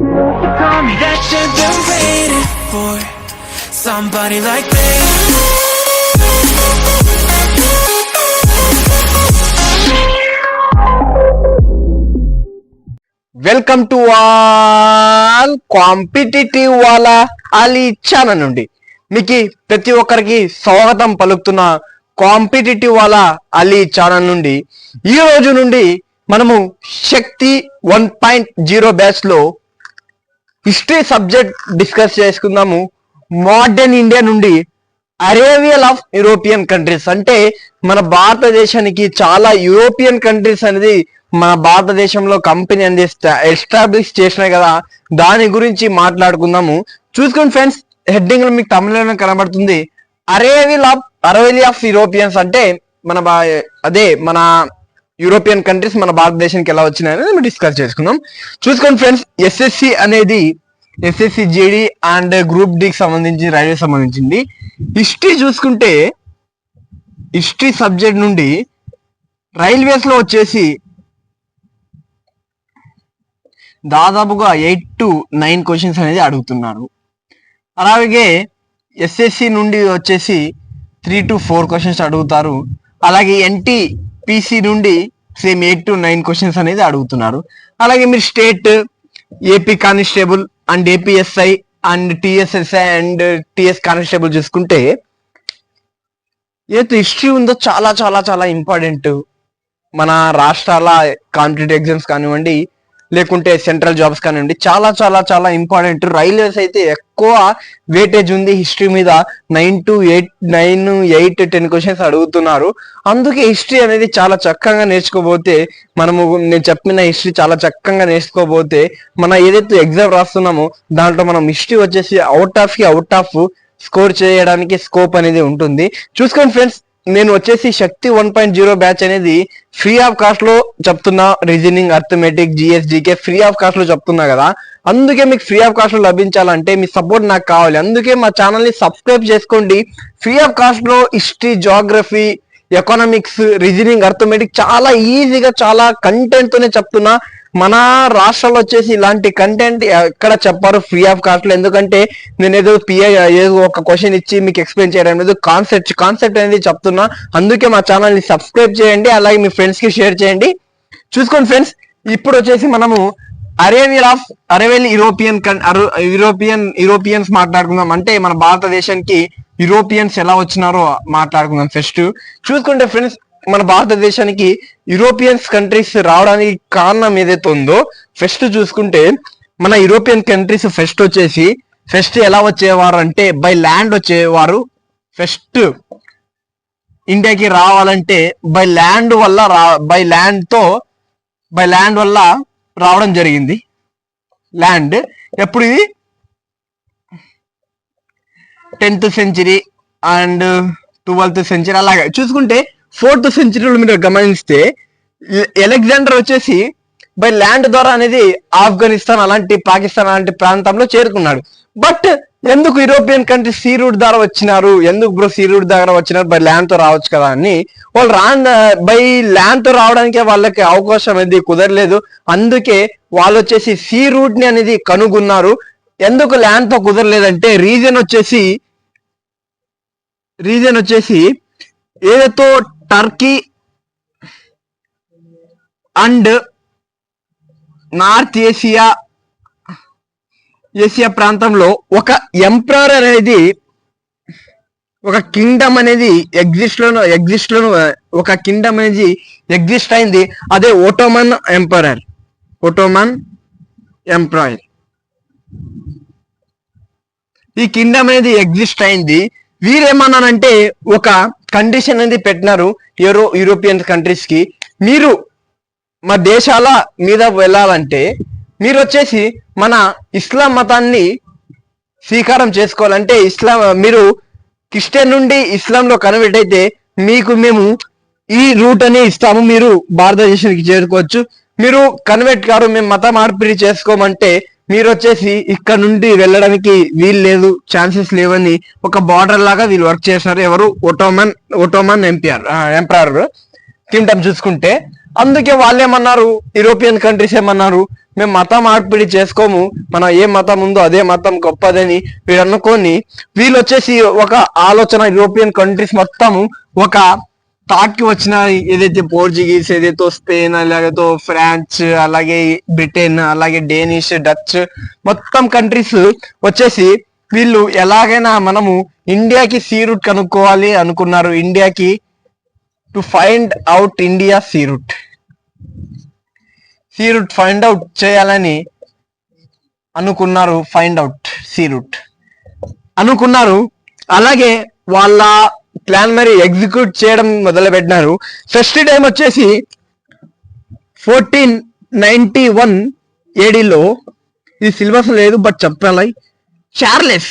Tell me that you've been waiting for somebody like me. Welcome to all competitive వాళ్ళ Ali channel నుండి మీకు ప్రతి ఒక్కరికి స్వాగతం పలుకుతున్న కాంపిటేటివ్ వాళ్ళ అలీ ఛానల్ నుండి ఈ రోజు నుండి మనము శక్తి 1.0 బ్యాచ్ లో హిస్టరీ సబ్జెక్ట్ డిస్కస్ చేసుకుందాము. మోడర్న్ ఇండియా నుండి అరేవియల్ ఆఫ్ యూరోపియన్ కంట్రీస్, అంటే మన భారతదేశానికి చాలా యూరోపియన్ కంట్రీస్ అనేది మన భారతదేశంలో కంపెనీ అనేది ఎస్టాబ్లిష్ చేసినాయి కదా, దాని గురించి మాట్లాడుకుందాము. చూసుకోండి ఫ్రెండ్స్, హెడ్డింగ్ లో మీకు తమిళంలో కనబడుతుంది అరేవియల్ ఆఫ్ యూరోపియన్స్, అంటే మన యూరోపియన్ కంట్రీస్ మన భారతదేశానికి ఎలా వచ్చినాయి అనేది మనం డిస్కస్ చేసుకుందాం. చూసుకోండి friends, SSC JD and group డికి సంబంధించి రైల్వే సంబంధించింది. హిస్టరీ చూసుకుంటే హిస్టరీ సబ్జెక్ట్ నుండి రైల్వేస్ లో వచ్చేసి దాదాపుగా 8 to 9 క్వశ్చన్స్ అనేది అడుగుతున్నారు. అలాగే ఎస్ఎస్సి నుండి వచ్చేసి 3 to 4 క్వశ్చన్స్ అడుగుతారు. అలాగే ఎన్టీపీసీ నుండి సేమ్ 8 to 9 క్వశ్చన్స్ అనేది అడుగుతున్నారు. అలాగే మీరు state AP constable and APSI and TSSI and TS constable చూసుకుంటే ఏదైతే హిస్టరీ ఉందో చాలా చాలా చాలా ఇంపార్టెంట్. మన రాష్ట్రాల కాంపిటేటివ్ ఎగ్జామ్స్ కానివ్వండి, లేకుంటే సెంట్రల్ జాబ్స్ కానివ్వండి, చాలా చాలా చాలా ఇంపార్టెంట్. రైల్వేస్ అయితే ఎక్కువ వెయిటేజ్ ఉంది హిస్టరీ మీద. 9 to 8 10 క్వశ్చన్స్ అడుగుతున్నారు. అందుకే హిస్టరీ అనేది చాలా చక్కగా నేర్చుకోబోతే, నేను చెప్పిన హిస్టరీ చాలా చక్కగా నేర్చుకోబోతే మన ఏదైతే ఎగ్జామ్ రాస్తున్నామో దాంట్లో మనం హిస్టరీ వచ్చేసి అవుట్ ఆఫ్ స్కోర్ చేయడానికి స్కోప్ అనేది ఉంటుంది. చూసుకోండి ఫ్రెండ్స్, నేను వచ్చేసి శక్తి 1.0 బ్యాచ్ అనేది ఫ్రీ ఆఫ్ కాస్ట్ లో చెప్తున్నా. Reasoning, arithmetic, GS, GK free of cost లో చెప్తున్నా కదా. అందుకే మీకు ఫ్రీ ఆఫ్ కాస్ట్ లో లభించాలంటే మీ సపోర్ట్ నాకు కావాలి. అందుకే మా ఛానల్ ని సబ్స్క్రైబ్ చేసుకోండి. ఫ్రీ ఆఫ్ కాస్ట్ లో history, geography, economics, reasoning, arithmetic చాలా ఈజీగా చాలా కంటెంట్ తోనే చెప్తున్నా. మన రాష్ట్రాల్లో వచ్చేసి ఇలాంటి కంటెంట్ ఎక్కడ చెప్పారు ఫ్రీ ఆఫ్ కాస్ట్ లో. ఎందుకంటే నేను ఏదో ఒక క్వశ్చన్ ఇచ్చి మీకు ఎక్స్ప్లెయిన్ చేయడం లేదు, కాన్సెప్ట్ అనేది చెప్తున్నా. అందుకే మా ఛానల్ ని సబ్స్క్రైబ్ చేయండి, అలాగే మీ ఫ్రెండ్స్ కి షేర్ చేయండి. చూసుకోండి ఫ్రెండ్స్, ఇప్పుడు వచ్చేసి మనము అరేవియల్ యూరోపియన్స్ మాట్లాడుకుందాం. అంటే మన భారతదేశానికి యూరోపియన్స్ ఎలా వచ్చినారో మాట్లాడుకుందాం. ఫస్ట్ చూసుకుంటే ఫ్రెండ్స్, మన భారతదేశానికి యూరోపియన్స్ కంట్రీస్ రావడానికి కారణం ఏదైతే ఉందో, ఫస్ట్ చూసుకుంటే మన యూరోపియన్ కంట్రీస్ ఫస్ట్ ఎలా వచ్చేవారు అంటే బై ల్యాండ్ వచ్చేవారు. ఫస్ట్ ఇండియాకి రావాలంటే బై ల్యాండ్ వల్ల రావడం జరిగింది. ల్యాండ్ ఎప్పుడు ఇది 10th century and 12th century. అలాగే చూసుకుంటే 4th centuryలో మీరు గమనిస్తే అలెగ్జాండర్ వచ్చేసి బై ల్యాండ్ ద్వారా అనేది ఆఫ్ఘనిస్తాన్ అలాంటి పాకిస్తాన్ అలాంటి ప్రాంతంలో చేరుకున్నాడు. బట్ ఎందుకు యూరోపియన్ కంట్రీ సీ రూట్ ద్వారా వచ్చినారు? సీ రూట్ ద్వారా వచ్చినారు? బై ల్యాండ్ తో రావచ్చు కదా అని వాళ్ళు బై ల్యాండ్ తో రావడానికి వాళ్ళకి అవకాశం అనేది కుదరలేదు. అందుకే వాళ్ళు వచ్చేసి సీ రూట్ ని అనేది కనుగొన్నారు. ఎందుకు ల్యాండ్ తో కుదరలేదంటే రీజన్ వచ్చేసి ఏదైతే టర్కీ అండ్ నార్త్ ఏషియా ప్రాంతంలో ఒక ఎంపరర్ అనేది, ఒక కింగ్డమ్ అనేది ఒక కింగ్డమ్ అనేది ఎగ్జిస్ట్ అయింది. అదే ఒటోమన్ ఎంపరర్. ఈ కింగ్డమ్ అనేది ఎగ్జిస్ట్ అయింది. వీరేమన్నానంటే ఒక కండిషన్ అనేది పెట్టినారు యూరోపియన్ కంట్రీస్ కి, మీరు మా దేశాల మీద వెళ్ళాలంటే మీరు వచ్చేసి మన ఇస్లాం మతాన్ని స్వీకారం చేసుకోవాలంటే మీరు క్రిస్టియన్ నుండి ఇస్లాంలో కన్వర్ట్ అయితే మేము ఈ రూట్ అని ఇస్తాము, మీరు భారతదేశానికి చేరుకోవచ్చు. మీరు కన్వర్ట్ కారు, మేము మత మార్పిడి చేసుకోమంటే మీరు వచ్చేసి ఇక్కడ నుండి వెళ్ళడానికి వీలు లేదు, ఛాన్సెస్ లేవని ఒక బార్డర్ లాగా వీళ్ళు వర్క్ చేసినారు. ఎవరు? ఒటోమన్ ఎంపరర్ కింగ్డమ్ చూసుకుంటే. అందుకే వాళ్ళు ఏమన్నారు, యూరోపియన్ కంట్రీస్ ఏమన్నారు, మేము మత మార్పిడి చేసుకోము, మనం ఏ మతం ఉందో అదే మతం గొప్పదని వీళ్ళు అనుకొని వీళ్ళు వచ్చేసి ఒక ఆలోచన యూరోపియన్ కంట్రీస్ మొత్తము ఒక థాట్ కి వచ్చిన, ఏదైతే పోర్చుగీస్, ఏదైతే స్పెయిన్, అలాగే ఫ్రాన్స్, అలాగే బ్రిటన్, అలాగే డేనిష్, డచ్ మొత్తం కంట్రీస్ వచ్చేసి వీళ్ళు ఎలాగైనా మనము ఇండియాకి సీ రూట్ కనుక్కోవాలి అనుకున్నారు. ఇండియాకి to find out India sea route find out చేయాలని అనుకున్నారు. ఫైండ్ అవుట్ సీ రూట్ అనుకున్నారు. అలాగే వాళ్ళ ప్లాన్ మరి ఎగ్జిక్యూట్ చేయడం మొదలు పెట్టినారు. ఫస్ట్ టైం వచ్చేసి 1491 ఏడీలో, ఇది సిలబస్ లేదు బట్ చెప్పాలి, చార్లెస్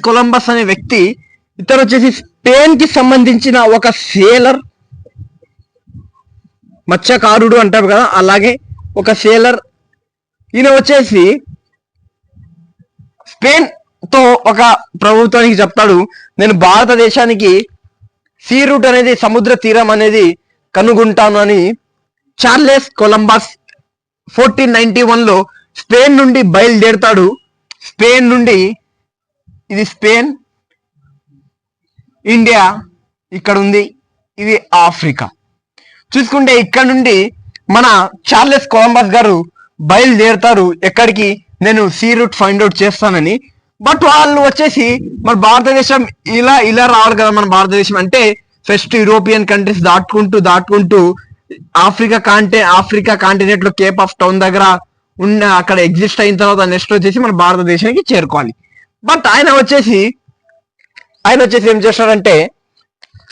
కొలంబస్ అనే వ్యక్తి, ఇతను వచ్చేసి స్పెయిన్ కి సంబంధించిన ఒక సేలర్, మత్స్యకారుడు అంటారు కదా, అలాగే ఒక సేలర్. ఈయన వచ్చేసి స్పెయిన్ తో ఒక ప్రభుత్వానికి చెప్తాడు, నేను భారతదేశానికి సీ రూట్ అనేది, సముద్ర తీరం అనేది కనుగొంటాను అని. చార్లెస్ కొలంబస్ 1491లో స్పెయిన్ నుండి బయలుదేరుతాడు. స్పెయిన్ నుండి, ఇది స్పెయిన్, ఇండియా ఇక్కడ ఉంది, ఇది ఆఫ్రికా. చూసుకుంటే ఇక్కడ నుండి మన చార్లెస్ కొలంబస్ గారు బయలుదేరుతారు. ఎక్కడికి? నేను సీ రూట్ ఫైండ్ అవుట్ చేస్తానని. బట్ వాళ్ళు వచ్చేసి మన భారతదేశం ఇలా రావాలి కదా. మన భారతదేశం అంటే ఫస్ట్ యూరోపియన్ కంట్రీస్ దాటుకుంటూ ఆఫ్రికా కాంటినెంట్ లో కేప్ ఆఫ్ టౌన్ దగ్గర ఉన్న, అక్కడ ఎగ్జిస్ట్ అయిన తర్వాత నెక్స్ట్ వచ్చేసి మన భారతదేశానికి చేరుకోవాలి. బట్ ఆయన వచ్చేసి ఏం చేస్తాడంటే,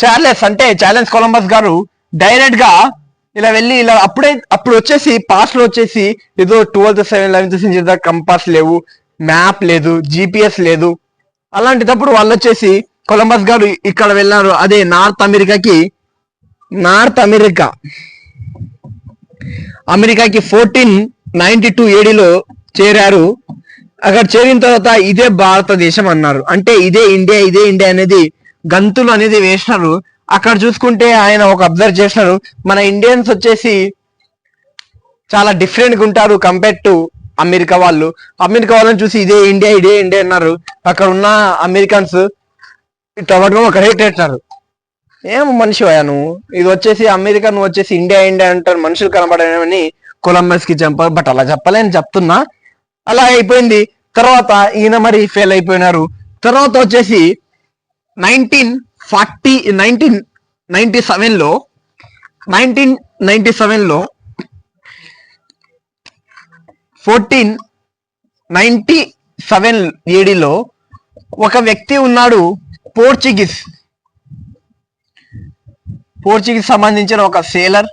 చార్లెస్ కొలంబస్ గారు డైరెక్ట్ గా ఇలా వెళ్ళి అప్పుడు వచ్చేసి పాస్ట్ లో వచ్చేసి ఏదో 12th 11th సెంచరీ కంపాస్ లేవు, మ్యాప్ లేదు, జిపిఎస్ లేదు. అలాంటిటప్పుడు వాళ్ళు వచ్చేసి కొలంబస్ గారు ఇక్కడ వెళ్ళారు, అదే నార్త్ అమెరికాకి 1492 ఏడీలో చేరారు. అక్కడ చేరిన తర్వాత ఇదే భారతదేశం అన్నారు. అంటే ఇదే ఇండియా అనేది గంతులు అనేది వేసినారు. అక్కడ చూసుకుంటే ఆయన ఒక అబ్జర్వ్ చేసినారు, మన ఇండియన్స్ వచ్చేసి చాలా డిఫరెంట్ గా ఉంటారు కంపేర్ టు అమెరికా వాళ్ళని చూసి ఇదే ఇండియా అన్నారు. అక్కడ ఉన్న అమెరికన్స్ ఇట్లా పట్టుకొని ఒక రేట్ పెట్టినారు. ఏం మనిషి అయ్యా నువ్వు, ఇది వచ్చేసి అమెరికా, నువ్వు వచ్చేసి ఇండియా అంటారు, మనుషులు కనబడని కొలంబస్ కి చెప్పారు. బట్ అలా చెప్పలేని చెప్తున్నా, అలా అయిపోయింది. తర్వాత ఈయన మరి ఫెయిల్ అయిపోయినారు. తర్వాత వచ్చేసి 1997లో 1497 ఏడీలో ఒక వ్యక్తి ఉన్నాడు, పోర్చుగీస్ సంబంధించిన ఒక సేలర్.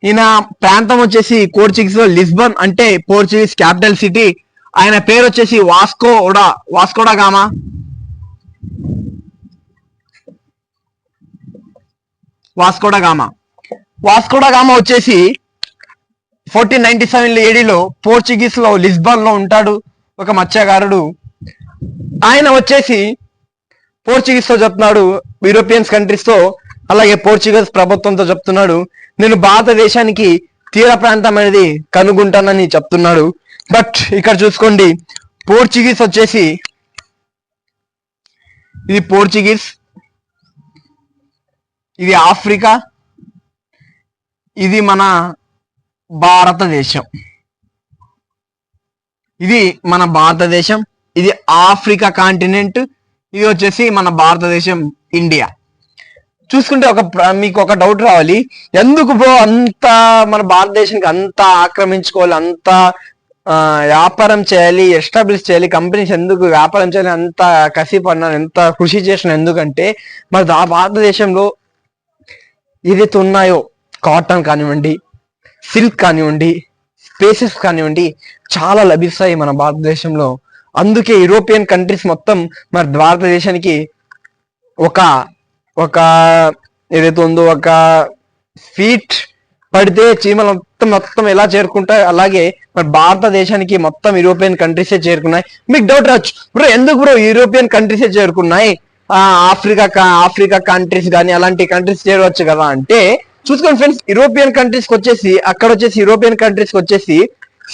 ఈయన ప్రాంతం వచ్చేసి పోర్చుగీస్ లో లిస్బన్, అంటే పోర్చుగీస్ క్యాపిటల్ సిటీ. ఆయన పేరు వచ్చేసి వాస్కోడా గామా. వచ్చేసి 1497 ఏడీలో పోర్చుగీస్ లో లిస్బన్ లో ఉంటాడు, ఒక మత్స్యకారుడు. ఆయన వచ్చేసి పోర్చుగీస్ తో చెప్తున్నాడు, యూరోపియన్స్ కంట్రీస్ తో, అలాగే పోర్చుగీస్ ప్రభుత్వంతో చెప్తున్నాడు, నేను భారతదేశానికి తీర ప్రాంతం అనేది కనుగొంటానని చెప్తున్నాడు. బట్ ఇక్కడ చూసుకోండి, పోర్చుగీస్ వచ్చేసి ఇది పోర్చుగీస్, ఇది ఆఫ్రికా, ఇది మన భారతదేశం. ఇది ఆఫ్రికా కాంటినెంట్, ఇది వచ్చేసి మన భారతదేశం ఇండియా. చూసుకుంటే మీకు ఒక డౌట్ రావాలి, ఎందుకు బ్రో అంత మన భారతదేశానికి అంత ఆక్రమించుకోవాలి, అంత వ్యాపారం చేయాలి, ఎస్టాబ్లిష్ చేయాలి, కంపెనీస్ ఎందుకు వ్యాపారం చేయాలి, అంత కసి పడినాను, ఎంత కృషి చేసిన ఎందుకంటే మన భారతదేశంలో ఏదైతే ఉన్నాయో కాటన్ కానివ్వండి, సిల్క్ కానివ్వండి, స్పేసెస్ కానివ్వండి, చాలా లభిస్తాయి మన భారతదేశంలో. అందుకే యూరోపియన్ కంట్రీస్ మొత్తం మన భారతదేశానికి ఒక ఏదైతే ఉందో ఒక ఫీట్ పడితే చీమలు మొత్తం ఎలా చేరుకుంటాయి, అలాగే మన భారతదేశానికి మొత్తం యూరోపియన్ కంట్రీసే చేరుకున్నాయి. మీకు డౌట్ రావచ్చు, బ్రో ఎందుకు బ్రో యూరోపియన్ కంట్రీసే చేరుకున్నాయి, ఆఫ్రికా కంట్రీస్ కానీ అలాంటి కంట్రీస్ చేరవచ్చు కదా అంటే, చూసుకోండి ఫ్రెండ్స్, యూరోపియన్ కంట్రీస్ కి వచ్చేసి అక్కడ వచ్చేసి యూరోపియన్ కంట్రీస్ కి వచ్చేసి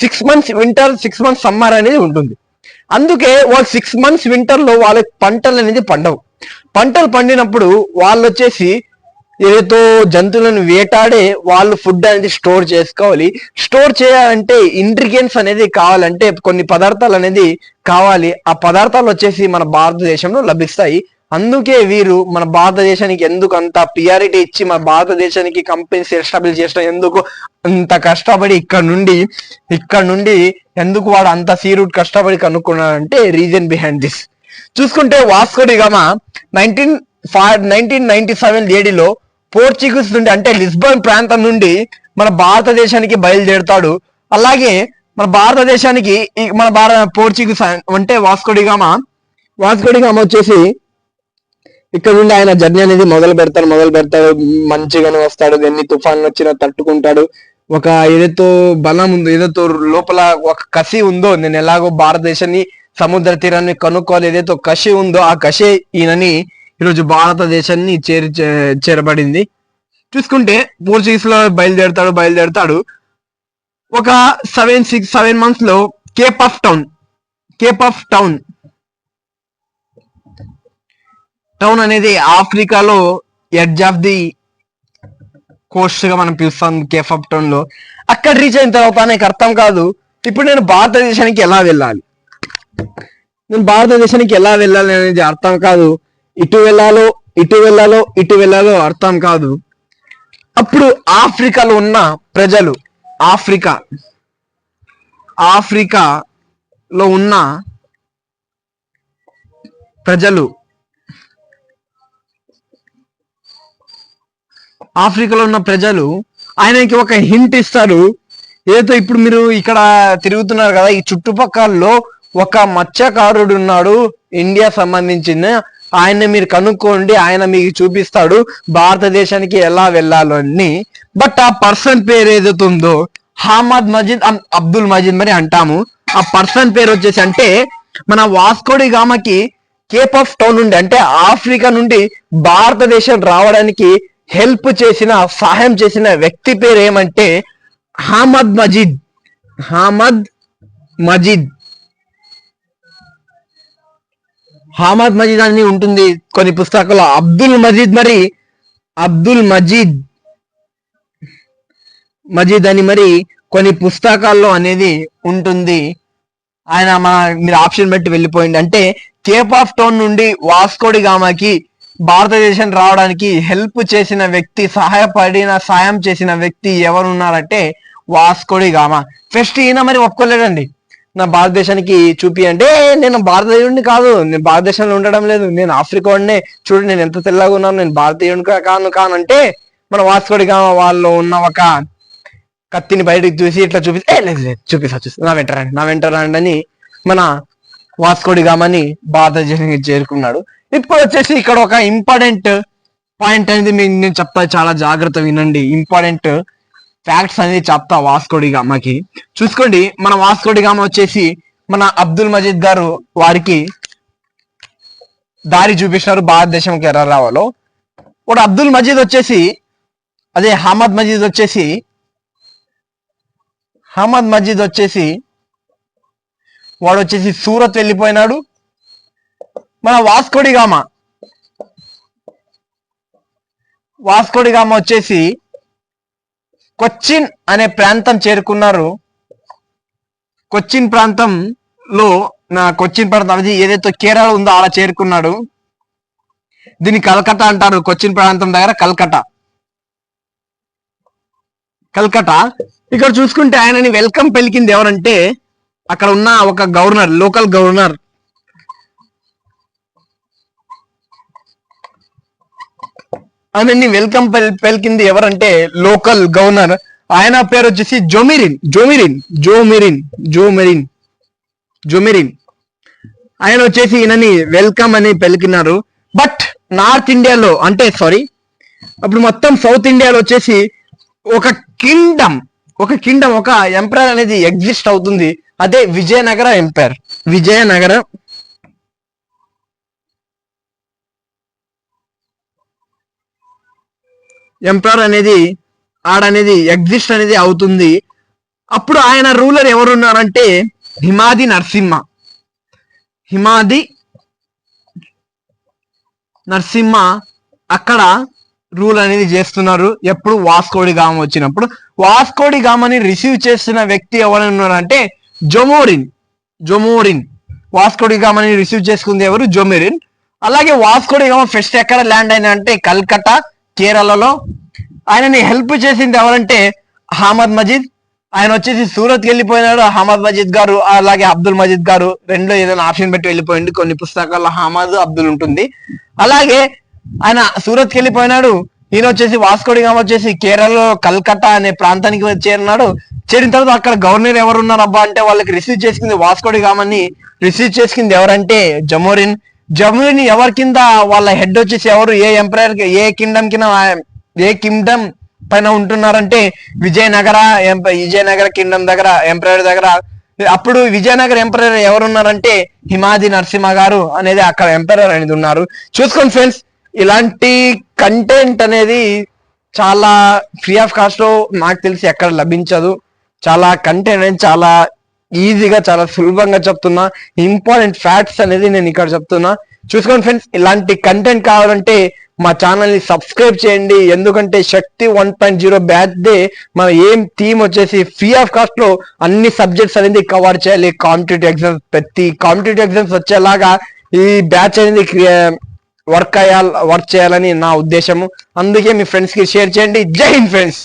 6 months వింటర్, 6 months సమ్మర్ అనేది ఉంటుంది. అందుకే వాళ్ళు 6 months వింటర్ లో వాళ్ళకి పంటలు అనేది పండవు. పంటలు పండినప్పుడు వాళ్ళు వచ్చేసి ఏదో జంతువులను వేటాడే వాళ్ళు ఫుడ్ అనేది స్టోర్ చేసుకోవాలి. స్టోర్ చేయాలంటే ఇంగ్రీడియంట్స్ అనేది కావాలంటే కొన్ని పదార్థాలు అనేది కావాలి. ఆ పదార్థాలు వచ్చేసి మన భారతదేశంలో లభిస్తాయి. అందుకే వీరు మన భారతదేశానికి ఎందుకు అంత ప్రియారిటీ ఇచ్చి మన భారతదేశానికి కంపెనీస్ ఎస్టాబ్లిష్ చేసిన ఎందుకు అంత కష్టపడి ఇక్కడ నుండి ఎందుకు వాడు అంత సీ రూట్ కష్టపడి కనుక్కున్నాడంటే రీజన్ బిహైండ్ దిస్. చూసుకుంటే వాస్కో డి గామా 1997 ఏడిలో పోర్చుగీస్ నుండి అంటే లిస్బన్ ప్రాంతం నుండి మన భారతదేశానికి బయలుదేరుతాడు. అలాగే మన భారతదేశానికి పోర్చుగీస్ అంటే వాస్కో డి గామా వచ్చేసి ఇక్కడ నుండి ఆయన జర్నీ అనేది మొదలు పెడతాడు. మంచిగానే వస్తాడు, ఎన్ని తుఫాన్లు వచ్చినా తట్టుకుంటాడు. ఒక ఏదైతే బలం ఉందో, ఏదైతే లోపల ఒక కసి ఉందో, నేను ఎలాగో భారతదేశాన్ని సముద్ర తీరాన్ని కనుక్కోవాలి, ఏదైతే కసి ఉందో ఆ కసి ఈయనని ఈరోజు భారతదేశాన్ని చేరబడింది. చూసుకుంటే పోర్చుగీస్ లో బయలుదేరుతాడు. ఒక 7 months లో కేప్ ఆఫ్ టౌన్ అనేది ఆఫ్రికాలో ఎడ్జ్ ఆఫ్ ది కోస్ట్ గా మనం పిలుస్తాం. కేప్ ఆఫ్ టౌన్ లో అక్కడ రీచ్ అయిన తర్వాత నాకు అర్థం కాదు, ఇప్పుడు నేను భారతదేశానికి ఎలా వెళ్ళాలి అనేది అర్థం కాదు. ఇటు వెళ్ళాలో అర్థం కాదు. అప్పుడు ఆఫ్రికాలో ఉన్న ప్రజలు ఆఫ్రికాలో ఉన్న ప్రజలు ఆయనకి ఒక హింట్ ఇస్తారు. ఏదో ఇప్పుడు మీరు ఇక్కడ తిరుగుతున్నారు కదా, ఈ చుట్టుపక్కలలో ఒక మత్స్యకారుడు ఉన్నాడు, ఇండియా సంబంధించిన ఆయన్ని మీరు కనుక్కోండి, ఆయన మీకు చూపిస్తాడు భారతదేశానికి ఎలా వెళ్ళాలని. బట్ ఆ పర్సన్ పేరు ఏదైతే ఉందో హామద్ మజీద్ అబ్దుల్ మజీద్ మరి అంటాము. ఆ పర్సన్ పేరు వచ్చేసి అంటే మన వాస్కో డి గామాకి కేప్ ఆఫ్ టౌన్ నుండి అంటే ఆఫ్రికా నుండి భారతదేశం రావడానికి సహాయం చేసిన వ్యక్తి పేరు ఏమంటే హామద్ మజీద్ అని ఉంటుంది కొన్ని పుస్తకాల్లో. అబ్దుల్ మజీద్ అని మరి కొన్ని పుస్తకాల్లో అనేది ఉంటుంది. ఆయన మీరు ఆప్షన్ బట్టి వెళ్ళిపోయింది. అంటే కేప్ ఆఫ్ టౌన్ నుండి వాస్కో డి గామాకి భారతదేశం రావడానికి సాయం చేసిన వ్యక్తి ఎవరున్నారంటే వాస్కో డి గామా. ఫస్ట్ ఈయన మరి ఒప్పుకోలేదండి, నా భారతదేశానికి చూపి అంటే నేను భారతీయుడిని కాదు, నేను భారతదేశంలో ఉండడం లేదు, నేను ఆఫ్రికా వాడినే, చూడు నేను ఎంత తెల్లగా ఉన్నాను, నేను భారతీయుడిని కానంటే మన వాస్కో డి గామా వాళ్ళు ఉన్న ఒక కత్తిని బయటకు చూసి ఇట్లా చూపిస్తా నా వెంటరండి అని మన వాస్కో డి గామాని భారతదేశానికి చేరుకున్నాడు. ఇప్పుడు వచ్చేసి ఇక్కడ ఒక ఇంపార్టెంట్ పాయింట్ అనేది నేను చెప్తా, చాలా జాగ్రత్త వినండి. ఇంపార్టెంట్ ఫ్యాక్ట్స్ అనేది చెప్తా వాస్కో డి గామాకి. చూసుకోండి, మన వాస్కో డి గామా వచ్చేసి మన అబ్దుల్ మజీద్ గారు వారికి దారి చూపిస్తున్నారు భారతదేశంకి ఎలా రావాలో. వాడు అబ్దుల్ మజీద్ వచ్చేసి హమద్ మజీద్ వచ్చేసి వాడు వచ్చేసి సూరత్ వెళ్ళిపోయినాడు. మన వాస్కో డి గామా వచ్చేసి కొచ్చిన్ అనే ప్రాంతం చేరుకున్నారు. కొచ్చిన్ ప్రాంతం అది ఏదైతే కేరళ ఉందో అలా చేరుకున్నాడు. దీన్ని కల్కట్టా అంటారు. కొచ్చిన్ ప్రాంతం దగ్గర కల్కట్టా. ఇక్కడ చూసుకుంటే ఆయనని వెల్కమ్ పలికింది ఎవరంటే అక్కడ ఉన్న ఒక లోకల్ గవర్నర్. ఆయనని వెల్కమ్ పలికింది ఎవరంటే లోకల్ గవర్నర్. ఆయన పేరు వచ్చేసి జోమెరిన్. ఆయన వచ్చేసి ఈయనని వెల్కమ్ అని పలికినారు. బట్ నార్త్ ఇండియాలో అప్పుడు మొత్తం సౌత్ ఇండియాలో వచ్చేసి ఒక ఎంపైర్ అనేది ఎగ్జిస్ట్ అవుతుంది. అదే విజయనగర ఎంపైర్. ఎంపరర్ అనేది ఆడనేది ఎగ్జిస్ట్ అనేది అవుతుంది. అప్పుడు ఆయన రూలర్ ఎవరున్నారంటే హిమాది నరసింహ అక్కడ రూల్ అనేది చేస్తున్నారు. ఎప్పుడు వాస్కోడి గామ వచ్చినప్పుడు. వాస్కోడి గామని రిసీవ్ చేస్తున్న వ్యక్తి ఎవరున్నారంటే జొమోరిన్. వాస్కోడి గామని రిసీవ్ చేసుకుంది ఎవరు? జొమోరిన్. అలాగే వాస్కోడి గామ ఫస్ట్ ఎక్కడ ల్యాండ్ అయినా అంటే కల్కట్టా, కేరళలో. ఆయనని హెల్ప్ చేసింది ఎవరంటే అహ్మద్ మజీద్. ఆయన వచ్చేసి సూరత్కి వెళ్ళిపోయినాడు అహ్మద్ మజీద్ గారు. అలాగే అబ్దుల్ మజీద్ గారు రెండో ఏదైనా ఆప్షన్ పెట్టి వెళ్ళిపోయింది. కొన్ని పుస్తకాల్లో అహ్మద్, అబ్దుల్ ఉంటుంది. అలాగే ఆయన సూరత్కి వెళ్ళిపోయినాడు. ఈయన వచ్చేసి వాస్కోడి గామ వచ్చేసి కేరళలో కల్కట్టా అనే ప్రాంతానికి చేరినాడు. చేరిన తర్వాత అక్కడ గవర్నర్ ఎవరు ఉన్నారు అబ్బా అంటే వాళ్ళకి రిసీవ్ చేసుకుంది వాస్కోడి గామని రిసీవ్ చేసుకుంది ఎవరంటే జమోరిన్. ఎవరి కింద వాళ్ళ హెడ్ వచ్చేసి ఎవరు? ఏ ఎంపైర్, ఏ కింగ్డమ్ పైన ఉంటున్నారంటే విజయనగర కింగ్డమ్ దగ్గర, ఎంపైర్ దగ్గర. అప్పుడు విజయనగర ఎంపైర్ ఎవరున్నారంటే హిమాది నరసింహ గారు అనేది అక్కడ ఎంపైర్ అనేది ఉన్నారు. చూసుకోండి ఫ్రెండ్స్, ఇలాంటి కంటెంట్ అనేది చాలా ఫ్రీ ఆఫ్ కాస్ట్ లో నాకు తెలిసి ఎక్కడ లభించదు. చాలా కంటెంట్ అనేది చాలా ఈజీగా, చాలా సులభంగా చెప్తున్నా. ఇంపార్టెంట్ ఫ్యాక్ట్స్ అనేది నేను ఇక్కడ చెప్తున్నా. చూసుకోండి ఫ్రెండ్స్, ఇలాంటి కంటెంట్ కావాలంటే మా ఛానల్ ని సబ్స్క్రైబ్ చేయండి. ఎందుకంటే శక్తి 1.0 బ్యాచ్ డే మన ఏం థీమ్ వచ్చేసి ఫ్రీ ఆఫ్ కాస్ట్ లో అన్ని సబ్జెక్ట్స్ అనేది కవర్ చేయాలి. కాంపిటేటివ్ ఎగ్జామ్స్, ప్రతి కాంపిటేటివ్ ఎగ్జామ్స్ వచ్చేలాగా ఈ బ్యాచ్ అనేది వర్క్ చేయాలని నా ఉద్దేశము. అందుకే మీ ఫ్రెండ్స్ కి షేర్ చేయండి. జై హింద్ ఫ్రెండ్స్.